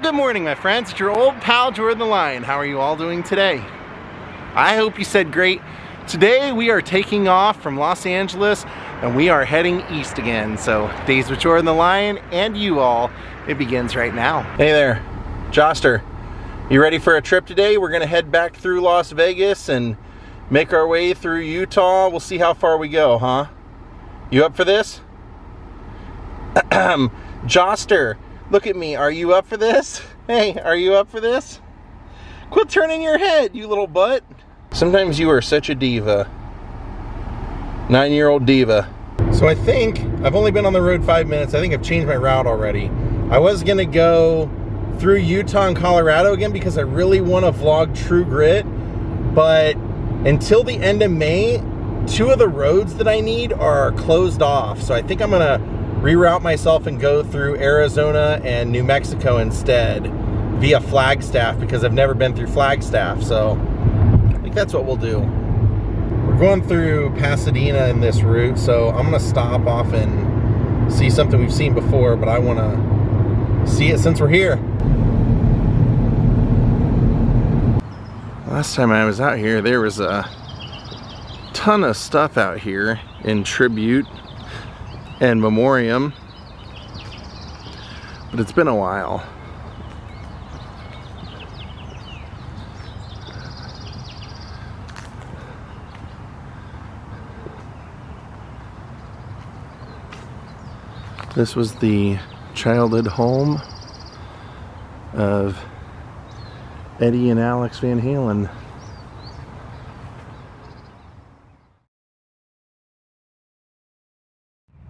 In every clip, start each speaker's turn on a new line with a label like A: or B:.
A: Good morning, my friends. It's your old pal Jordan the Lion. How are you all doing today? I hope you said great. Today we are taking off from Los Angeles and we are heading east again. So Daze with Jordan the Lion and you all, it begins right now. Hey there, Joster. You ready for a trip today? We're gonna head back through Las Vegas and make our way through Utah. We'll see how far we go, huh? You up for this? Joster. Look at me, are you up for this? Hey, are you up for this? Quit turning your head, you little butt. Sometimes you are such a diva. 9-year-old diva. So I think, I've only been on the road 5 minutes. I think I've changed my route already. I was gonna go through Utah and Colorado again because I really wanna vlog True Grit, but until the end of May, 2 of the roads that I need are closed off. So I think I'm gonna reroute myself and go through Arizona and New Mexico instead via Flagstaff because I've never been through Flagstaff, so I think that's what we'll do. We're going through Pasadena in this route, so I'm gonna stop off and see something we've seen before, but I wanna see it since we're here. Last time I was out here, there was a ton of stuff out here in tribute and memoriam, but it's been a while. This was the childhood home of Eddie and Alex Van Halen.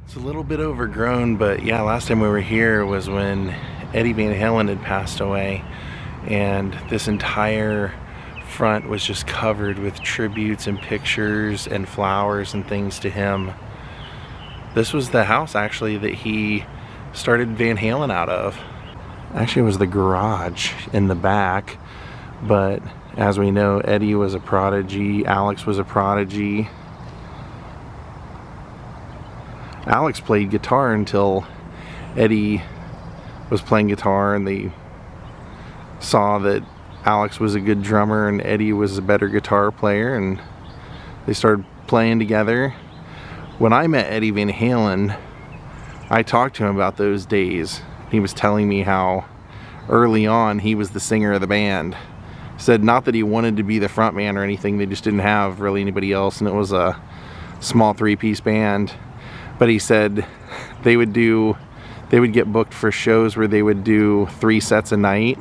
A: It's a little bit overgrown, but yeah, last time we were here was when Eddie Van Halen had passed away, and this entire front was just covered with tributes and pictures and flowers and things to him. This was the house actually that he started Van Halen out of. Actually, it was the garage in the back, but as we know, Eddie was a prodigy, Alex was a prodigy. Alex played guitar until Eddie was playing guitar and they saw that Alex was a good drummer and Eddie was a better guitar player, and they started playing together. When I met Eddie Van Halen, I talked to him about those days. He was telling me how early on he was the singer of the band. He said not that he wanted to be the front man or anything, they just didn't have really anybody else, and it was a small 3-piece band. But he said they would get booked for shows where they would do 3 sets a night,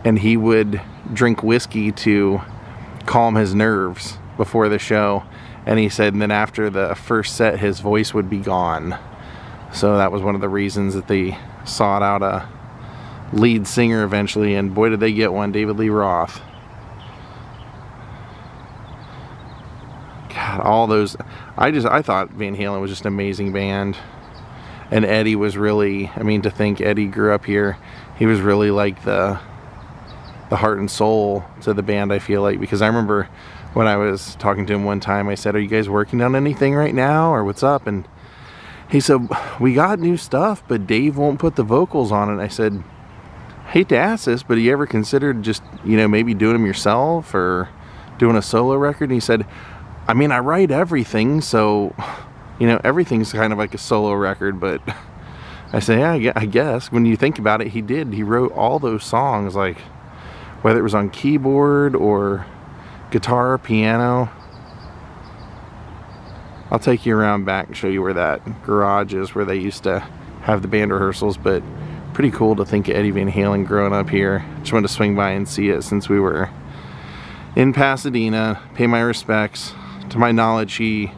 A: and he would drink whiskey to calm his nerves before the show. And he said, and then after the first set, his voice would be gone. So that was one of the reasons that they sought out a lead singer eventually, and boy did they get one, David Lee Roth. God, all those, I thought Van Halen was just an amazing band. And Eddie was really, I mean, to think Eddie grew up here, he was really like the heart and soul to the band, I feel like, because I remember when I was talking to him one time, I said, are you guys working on anything right now, or what's up? And he said, we got new stuff, but Dave won't put the vocals on it. I said, hate to ask this, but have you ever considered just, you know, maybe doing them yourself or doing a solo record? And he said, I mean, I write everything, so, you know, everything's kind of like a solo record. But I say, yeah, I guess when you think about it, he did. He wrote all those songs, like whether it was on keyboard or guitar, piano. I'll take you around back and show you where that garage is, where they used to have the band rehearsals. But pretty cool to think of Eddie Van Halen growing up here. Just wanted to swing by and see it since we were in Pasadena, pay my respects. To my knowledge, he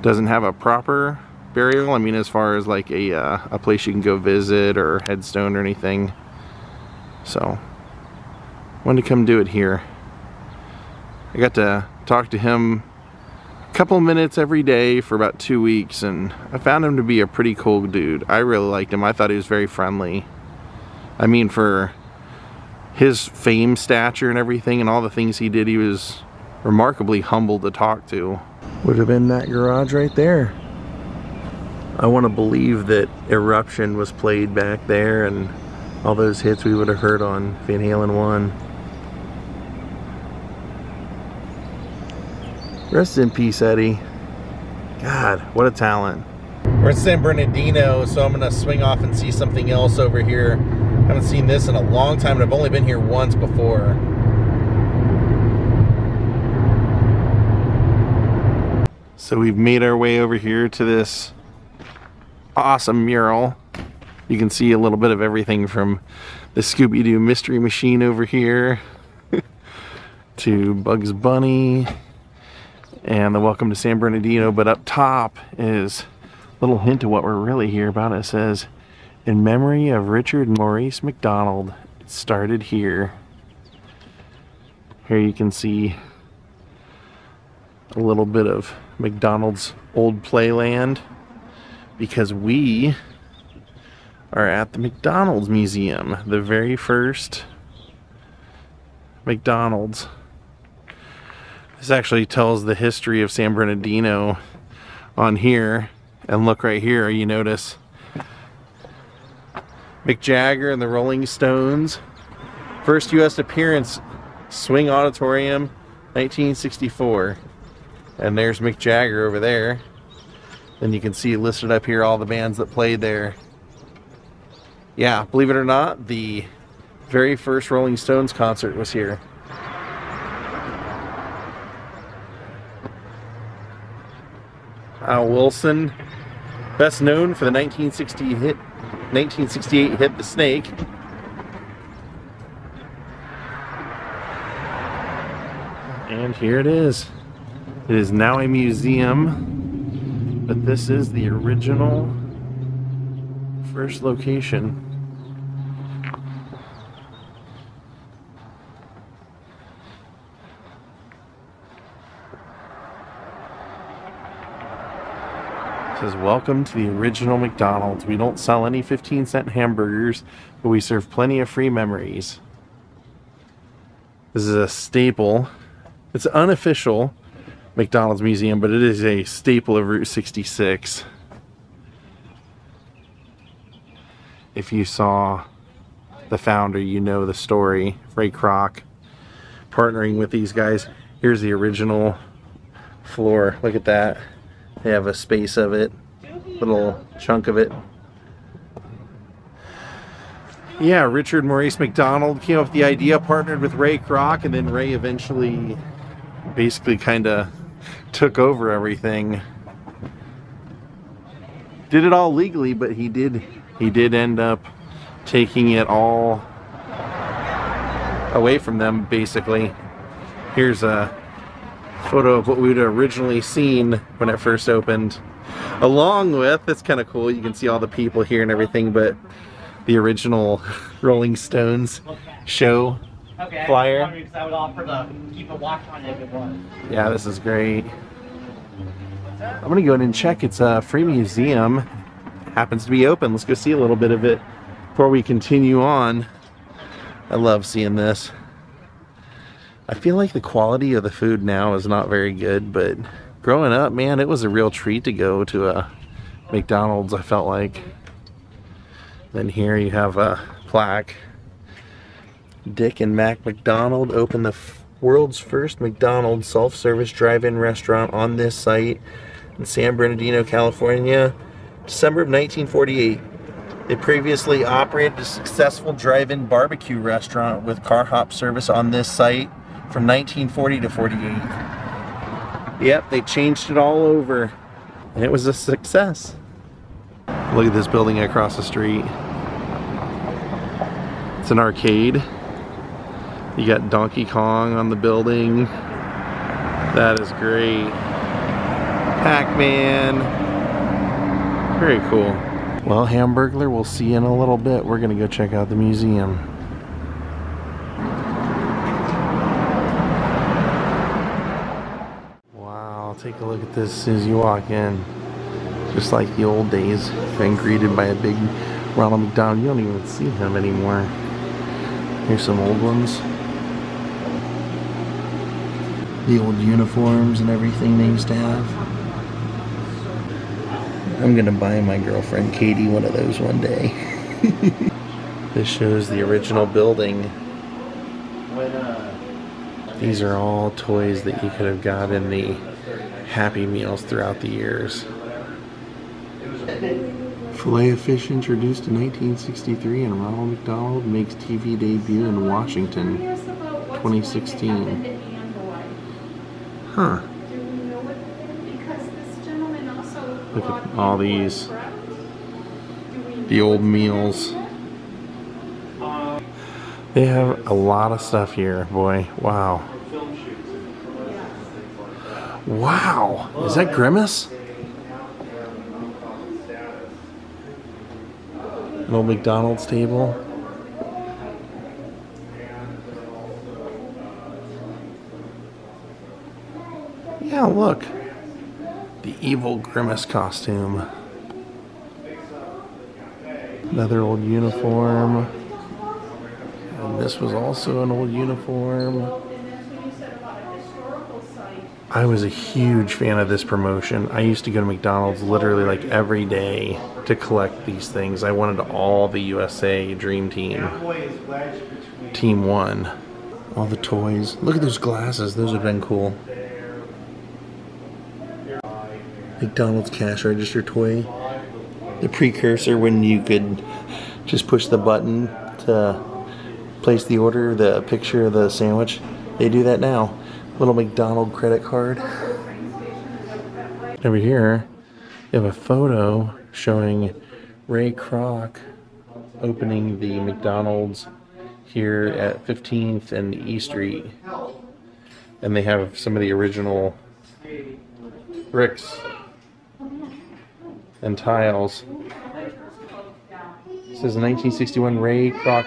A: doesn't have a proper burial. I mean, as far as like a place you can go visit or headstone or anything. So, wanted to come do it here. I got to talk to him a couple minutes every day for about 2 weeks, and I found him to be a pretty cool dude. I really liked him. I thought he was very friendly. I mean, for his fame stature and everything and all the things he did, he was remarkably humble to talk to. Would have been that garage right there. I want to believe that Eruption was played back there, and All those hits we would have heard on Van Halen 1. Rest in peace, Eddie. God, what a talent. We're in San Bernardino, so I'm gonna swing off and see something else over here. I haven't seen this in a long time, and I've only been here once before. So we've made our way over here to this awesome mural. You can see a little bit of everything from the Scooby-Doo Mystery Machine over here to Bugs Bunny and the Welcome to San Bernardino. But up top is a little hint of what we're really here about. It says, in memory of Richard and Maurice McDonald, it started here. Here you can see a little bit of McDonald's old playland, because we are at the McDonald's Museum, the very first McDonald's. This actually tells the history of San Bernardino on here. And look right here, you notice Mick Jagger and the Rolling Stones. First U.S. appearance, Swing Auditorium, 1964. And there's Mick Jagger over there. And you can see listed up here all the bands that played there. Yeah, believe it or not, the very first Rolling Stones concert was here. Al Wilson, best known for the 1968 hit The Snake. And here it is. It is now a museum, but this is the original first location. It says, welcome to the original McDonald's. We don't sell any 15-cent hamburgers, but we serve plenty of free memories. This is a staple. It's an unofficial McDonald's museum, but it is a staple of Route 66. If you saw the founder, you know the story. Ray Kroc partnering with these guys. Here's the original floor. Look at that. They have a space of it, little chunk of it. Yeah, Richard Maurice McDonald came up with the idea, partnered with Ray Kroc, and then Ray eventually basically kind of took over everything. Did it all legally, but he did end up taking it all away from them, basically. Here's a photo of what we'd originally seen when it first opened, along with, it's kind of cool, you can see all the people here and everything, but the original Rolling Stones show flyer. I would offer to keep a watch on it if it was. Yeah, this is great. I'm gonna go in and check. It's a free museum, happens to be open. Let's go see a little bit of it before we continue on. I love seeing this. I feel like the quality of the food now is not very good, but growing up, man, it was a real treat to go to a McDonald's, I felt like. Then here you have a plaque. Dick and Mac McDonald opened the world's first McDonald's self-service drive-in restaurant on this site in San Bernardino, California, December of 1948. They previously operated a successful drive-in barbecue restaurant with car hop service on this site from 1940 to 48. Yep, they changed it all over, and it was a success. Look at this building across the street. It's an arcade. You got Donkey Kong on the building. That is great. Pac-Man. Very cool. Well, Hamburglar, we'll see you in a little bit. We're gonna go check out the museum. Wow, take a look at this as soon as you walk in. Just like the old days, being greeted by a big Ronald McDonald. You don't even see him anymore. Here's some old ones. The old uniforms and everything they used to have. I'm gonna buy my girlfriend Katie one of those one day. This shows the original building. These are all toys that you could have got in the Happy Meals throughout the years. Filet of fish introduced in 1963 and Ronald McDonald makes TV debut in Washington, 2016. Huh. Look at all these. The old meals. They have a lot of stuff here, boy. Wow. Wow. Is that Grimace? An old McDonald's table. Yeah, look. The evil Grimace costume. Another old uniform. And this was also an old uniform. I was a huge fan of this promotion. I used to go to McDonald's literally like every day to collect these things. I wanted all the USA Dream Team. Team 1. All the toys. Look at those glasses. Those have been cool. McDonald's cash register toy. The precursor when you could just push the button to place the order, the picture of the sandwich. They do that now. Little McDonald credit card. Over here, you have a photo showing Ray Kroc opening the McDonald's here at 15th and E Street. And they have some of the original bricks and tiles. It says in 1961, Ray Kroc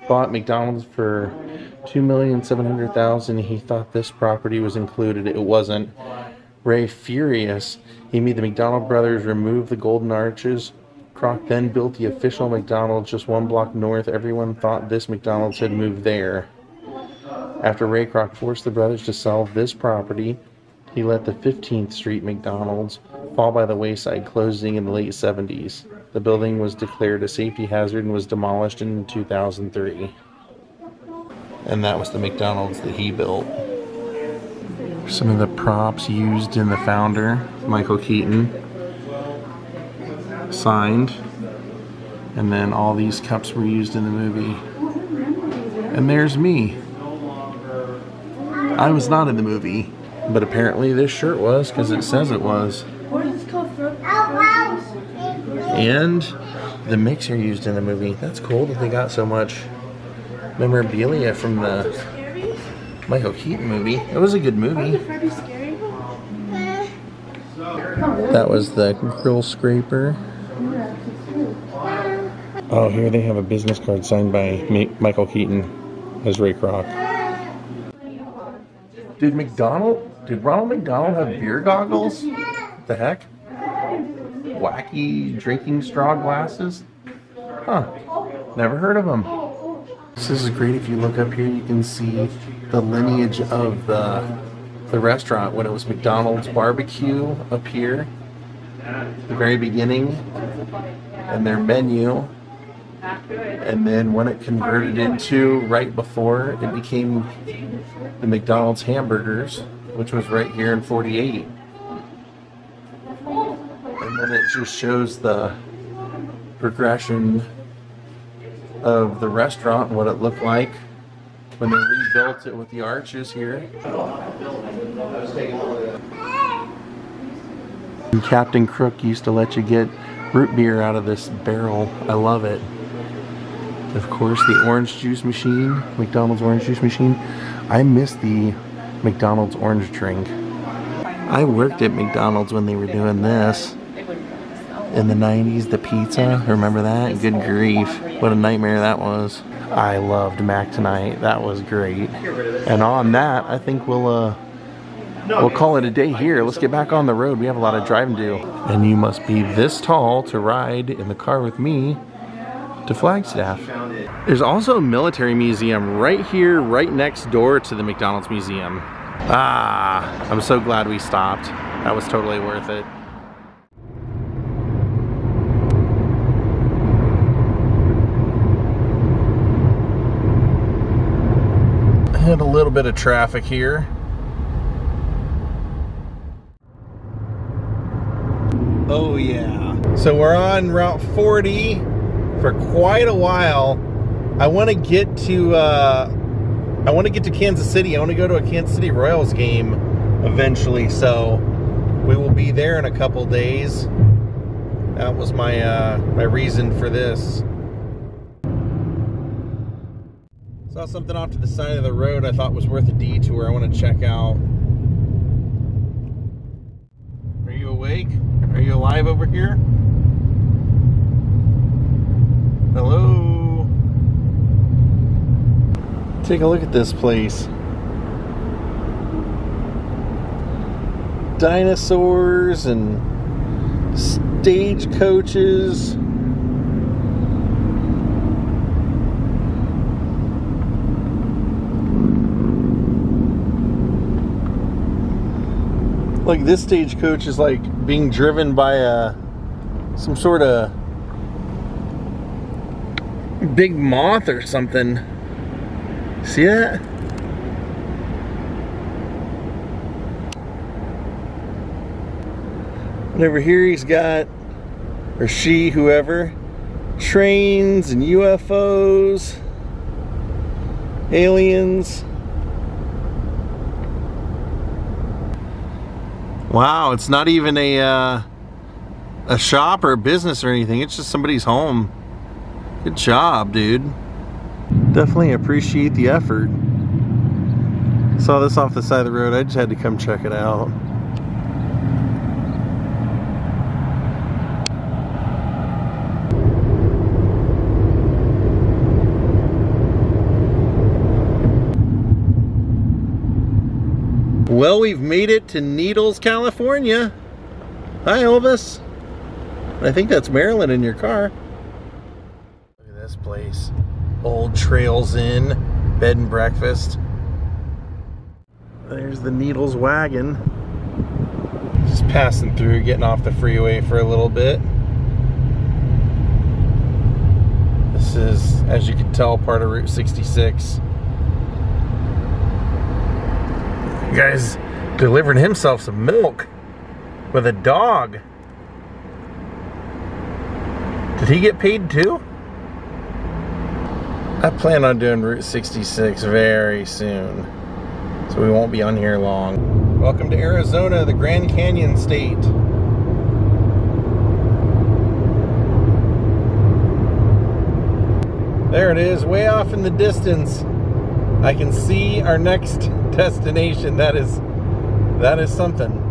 A: bought McDonald's for $2,700,000. He thought this property was included. It wasn't. Ray, furious, he made the McDonald brothers remove the golden arches. Kroc then built the official McDonald's just one block north. Everyone thought this McDonald's had moved there. After Ray Kroc forced the brothers to sell this property, he let the 15th Street McDonald's fall by the wayside, closing in the late 70s. The building was declared a safety hazard and was demolished in 2003. And that was the McDonald's that he built. Some of the props used in the founder, Michael Keaton, signed. And then all these cups were used in the movie. And there's me. I was not in the movie, but apparently this shirt was, because it says it was. And the mixer used in the movie. That's cool that they got so much memorabilia from the Michael Keaton movie. It was a good movie. That was the grill scraper. Oh, here they have a business card signed by Michael Keaton as Ray Kroc. Did Ronald McDonald have beer goggles? What the heck? Wacky drinking straw glasses? Huh. Never heard of them. This is great. If you look up here, you can see the lineage of the restaurant when it was McDonald's Barbecue up here, the very beginning, and their menu, and then when it converted into, right before, it became the McDonald's Hamburgers, which was right here in 48. And then it just shows the progression of the restaurant and what it looked like when they rebuilt it with the arches here. And Captain Crook used to let you get root beer out of this barrel. I love it. Of course, the orange juice machine, McDonald's orange juice machine. I miss the McDonald's orange drink. I worked at McDonald's when they were doing this. In the 90s, the pizza, remember that? Good grief, what a nightmare that was. I loved Mac Tonight, that was great. And on that, I think we'll call it a day here. Let's get back on the road, we have a lot of driving to do. And you must be this tall to ride in the car with me to Flagstaff. There's also a military museum right here, right next door to the McDonald's museum. Ah, I'm so glad we stopped. That was totally worth it. Had a little bit of traffic here. Oh yeah. So we're on Route 40 for quite a while. I want to get to Kansas City. I want to go to a Kansas City Royals game eventually, so we will be there in a couple days. That was my my reason for this. Saw something off to the side of the road I thought was worth a detour. I want to check out. Are you awake? Are you alive over here? Hello? Take a look at this place. Dinosaurs and stagecoaches. Like, this stagecoach is like being driven by some sort of big moth or something. See that? And over here he's got, or she, whoever, trains and UFOs, aliens. Wow, it's not even a shop or a business or anything. It's just somebody's home. Good job, dude. Definitely appreciate the effort. Saw this off the side of the road. I just had to come check it out. Well, we've made it to Needles, California. Hi, Elvis. I think that's Marilyn in your car. Look at this place. Old Trails Inn, bed and breakfast. There's the Needles wagon. Just passing through, getting off the freeway for a little bit. This is, as you can tell, part of Route 66. The guy's delivering himself some milk with a dog. Did he get paid too? I plan on doing Route 66 very soon, so we won't be on here long. Welcome to Arizona, the Grand Canyon State. There it is, way off in the distance. I can see our next destination. That is something.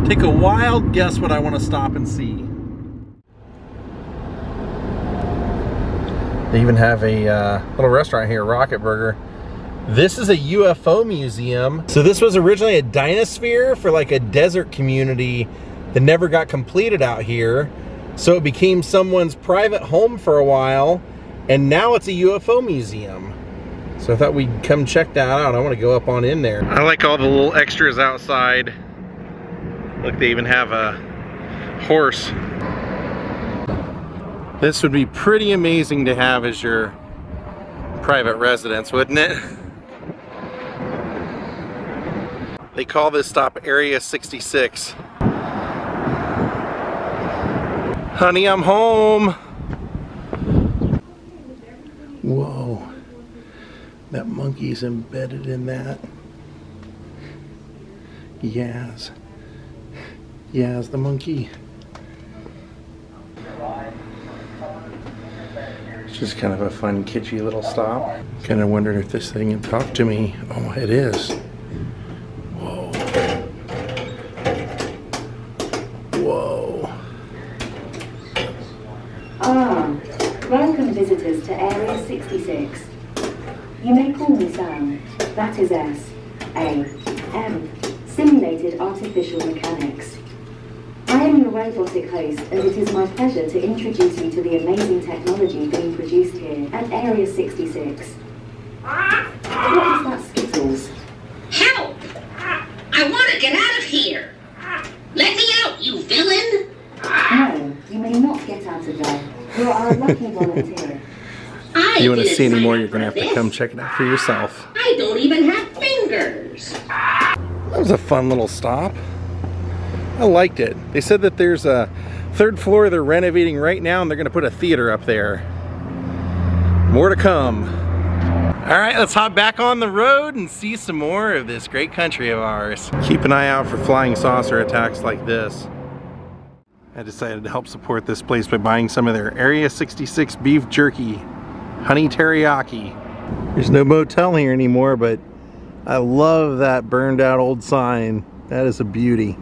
A: Take a wild guess what I want to stop and see. They even have a little restaurant here, Rocket Burger. This is a UFO museum. So this was originally a dinosphere for like a desert community that never got completed out here. So it became someone's private home for a while, and now it's a UFO museum. So I thought we'd come check that out. I want to go up on in there. I like all the little extras outside. Look, they even have a horse. This would be pretty amazing to have as your private residence, wouldn't it? They call this stop Area 66. Honey, I'm home. Whoa. That monkey's embedded in that. Yaz. Yaz the monkey. It's just kind of a fun, kitschy little stop. Kind of wondered if this thing had talked to me. Oh, it is. Whoa. Whoa.
B: Welcome visitors to Area 66. You may call me Sam. That is S-A-M. Simulated Artificial Mechanics. I am your robotic host, and it is my pleasure to introduce you to the amazing technology being produced here at Area 66. What is that, Skittles?
C: Help! I want to get out of here! Let me out, you villain!
B: No, you may not get out of there. You are a lucky volunteer.
C: I
A: If you want to see any more, you're going to have to come check it out for yourself.
C: I don't even have fingers.
A: That was a fun little stop. I liked it. They said that there's a third floor they're renovating right now and they're going to put a theater up there. More to come. All right, let's hop back on the road and see some more of this great country of ours. Keep an eye out for flying saucer attacks like this. I decided to help support this place by buying some of their Area 66 beef jerky, honey teriyaki. There's no motel here anymore, but I love that burned out old sign. That is a beauty.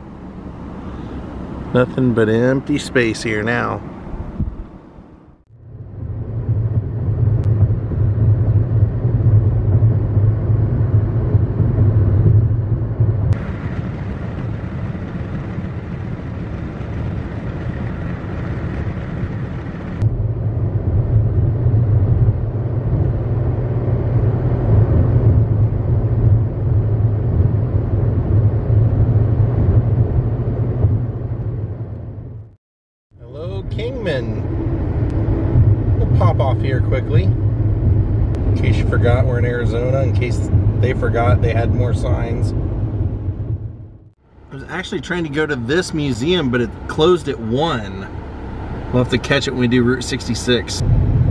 A: Nothing but empty space here now. Kingman. We'll pop off here quickly. In case you forgot, we're in Arizona. In case they forgot they had more signs. I was actually trying to go to this museum, but it closed at 1. We'll have to catch it when we do Route 66.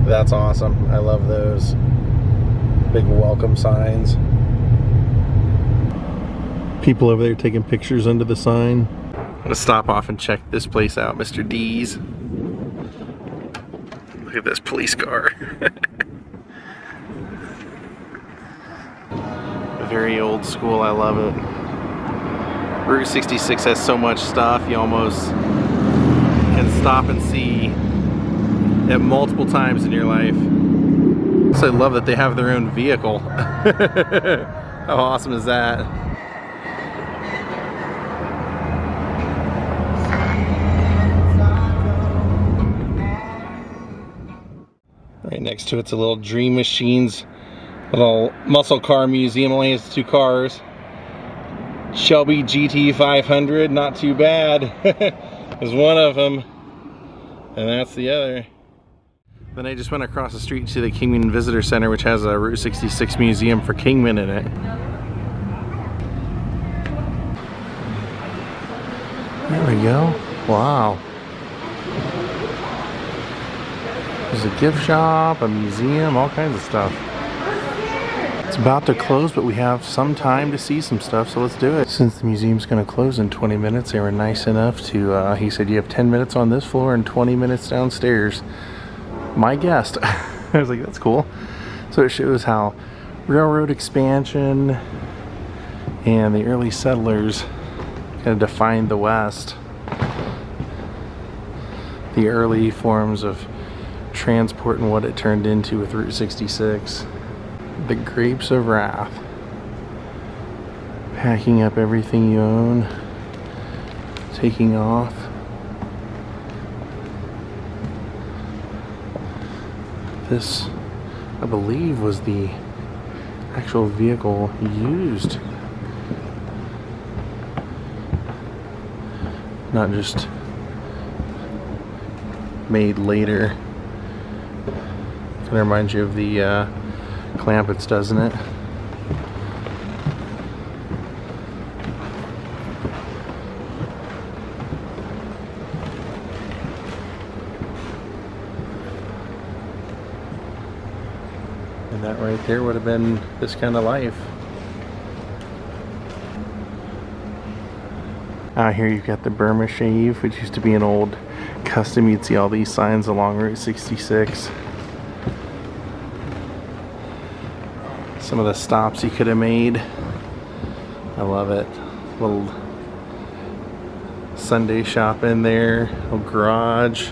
A: That's awesome. I love those big welcome signs. People over there taking pictures under the sign. I'm gonna stop off and check this place out, Mr. Daze. Look at this police car. Very old school, I love it. Route 66 has so much stuff, you almost can stop and see it multiple times in your life. So I love that they have their own vehicle. How awesome is that? Right next to it's a little Dream Machines, little muscle car museum. Only has 2 cars. Shelby GT 500, not too bad. Is one of them, and that's the other. Then I just went across the street to the Kingman Visitor Center, which has a Route 66 museum for Kingman in it. There we go. Wow. There's a gift shop, a museum, all kinds of stuff. It's about to close, but we have some time to see some stuff, so let's do it. Since the museum's going to close in 20 minutes, they were nice enough to, he said you have 10 minutes on this floor and 20 minutes downstairs. My guest. I was like, that's cool. So it shows how railroad expansion and the early settlers kind of defined the West. The early forms of transport and what it turned into with Route 66. The Grapes of Wrath. Packing up everything you own. Taking off. This, I believe, was the actual vehicle used. Not just made later. Kind of reminds you of the Clampets, doesn't it? And that right there would have been this kind of life. Out here you've got the Burma Shave, which used to be an old custom. You'd see all these signs along Route 66. Some of the stops he could have made. I love it. Little Sunday shop in there, little garage.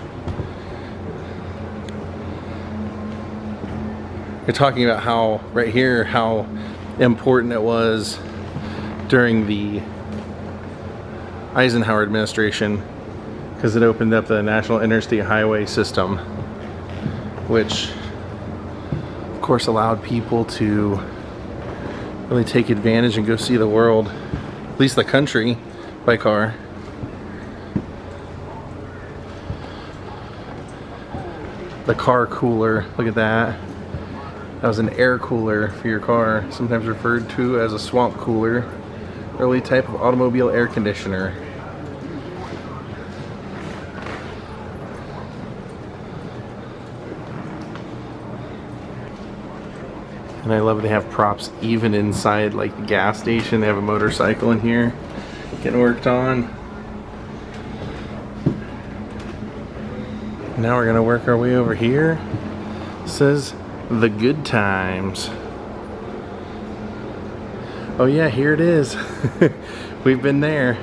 A: You're talking about how, right here, how important it was during the Eisenhower administration, because it opened up the National Interstate Highway System, which of course allowed people to really take advantage and go see the world, at least the country, by car. The car cooler, look at that. That was an air cooler for your car, sometimes referred to as a swamp cooler, early type of automobile air conditioner. And I love they have props even inside like the gas station. They have a motorcycle in here getting worked on. Now we're gonna work our way over here. It says the good times. Oh yeah, here it is. We've been there.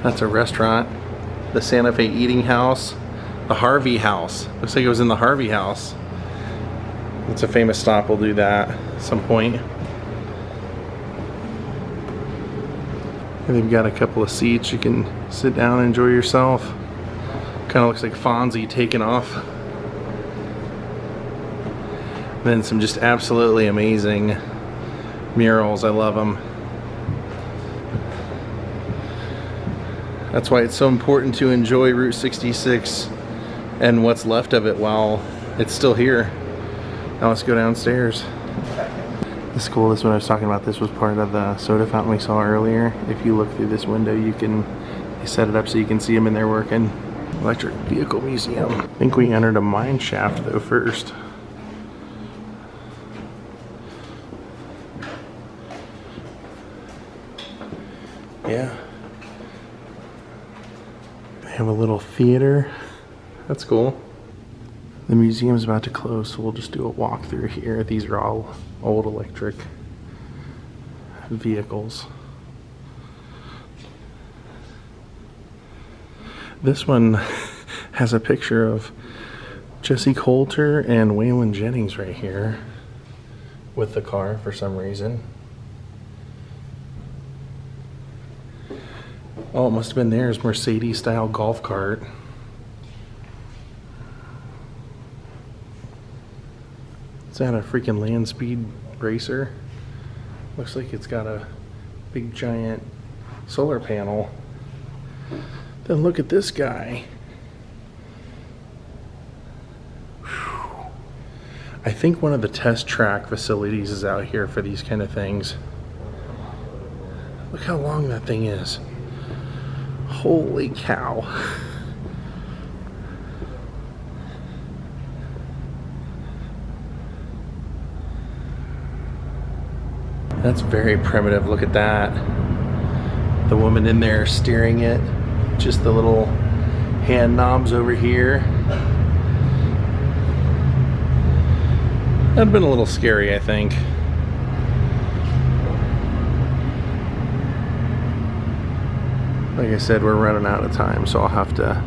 A: That's a restaurant. The Santa Fe Eating House. The Harvey House. Looks like it was in the Harvey House. It's a famous stop. We'll do that at some point. And they've got a couple of seats. You can sit down and enjoy yourself. Kind of looks like Fonzie taking off. And then some just absolutely amazing murals. I love them. That's why it's so important to enjoy Route 66 and what's left of it while it's still here. Now let's go downstairs. This is cool. This is what I was talking about. This was part of the soda fountain we saw earlier. If you look through this window, they set it up so you can see them in there working. Electric Vehicle Museum. I think we entered a mine shaft though first. Yeah. They have a little theater. That's cool. The museum's about to close, so we'll just do a walk through here. These are all old electric vehicles. This one has a picture of Jesse Coulter and Waylon Jennings right here with the car for some reason. Oh, it must have been theirs, Mercedes style golf cart. Is that a freaking land speed racer? Looks like it's got a big giant solar panel. Then look at this guy. Whew. I think one of the test track facilities is out here for these kind of things. Look how long that thing is. Holy cow. That's very primitive. Look at that. The woman in there steering it. Just the little hand knobs over here. That'd been a little scary, I think. Like I said, we're running out of time, so I'll have to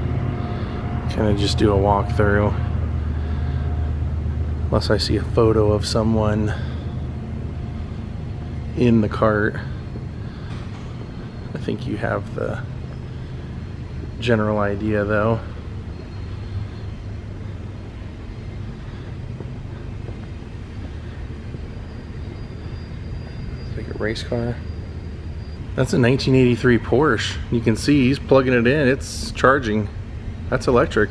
A: kind of just do a walkthrough. Unless I see a photo of someone in the cart. I think you have the general idea though. It's like a race car. That's a 1983 Porsche. You can see he's plugging it in. It's charging. That's electric.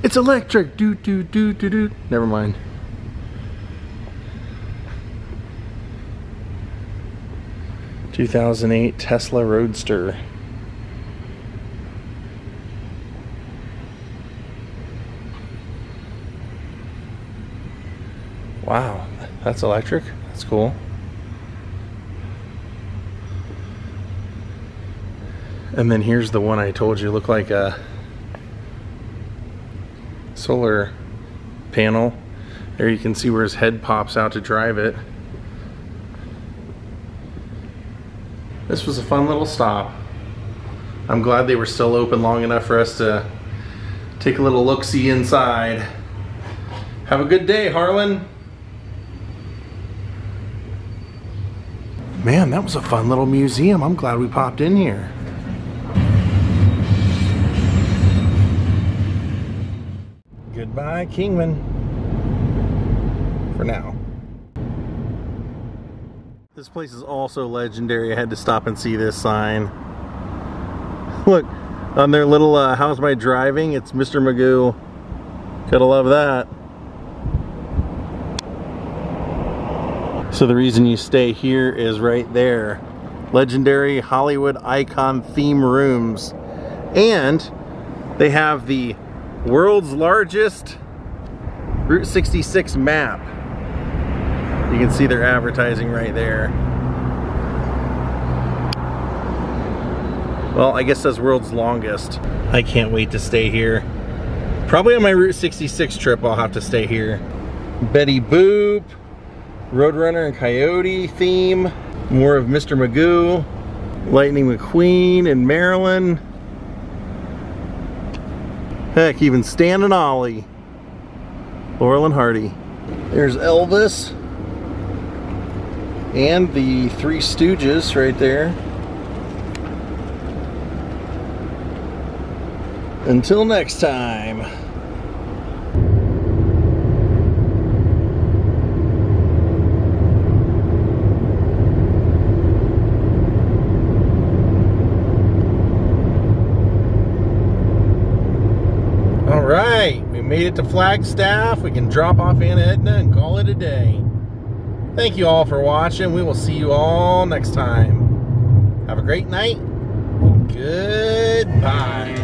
A: It's electric. Doot doot doot doot doot. Never mind. (2008) Tesla Roadster. Wow, that's electric. That's cool. And then here's the one I told you looked like a solar panel. There you can see where his head pops out to drive it. This was a fun little stop. I'm glad they were still open long enough for us to take a little look-see inside. Have a good day, Harlan. Man, that was a fun little museum. I'm glad we popped in here. Goodbye, Kingman. For now. This place is also legendary. I had to stop and see this sign. Look, on their little how's my driving, it's Mr. Magoo. Gotta love that. So the reason you stay here is right there. Legendary Hollywood icon theme rooms. And they have the world's largest Route 66 map. You can see their advertising right there. Well, I guess that's world's longest. I can't wait to stay here. Probably on my Route 66 trip I'll have to stay here. Betty Boop, Roadrunner and Coyote theme, more of Mr. Magoo, Lightning McQueen and Marilyn. Heck, even Stan and Ollie. Laurel and Hardy. There's Elvis. And the Three Stooges right there. Until next time. All right, we made it to Flagstaff. We can drop off Aunt Edna and call it a day. Thank you all for watching. We will see you all next time. Have a great night. Goodbye.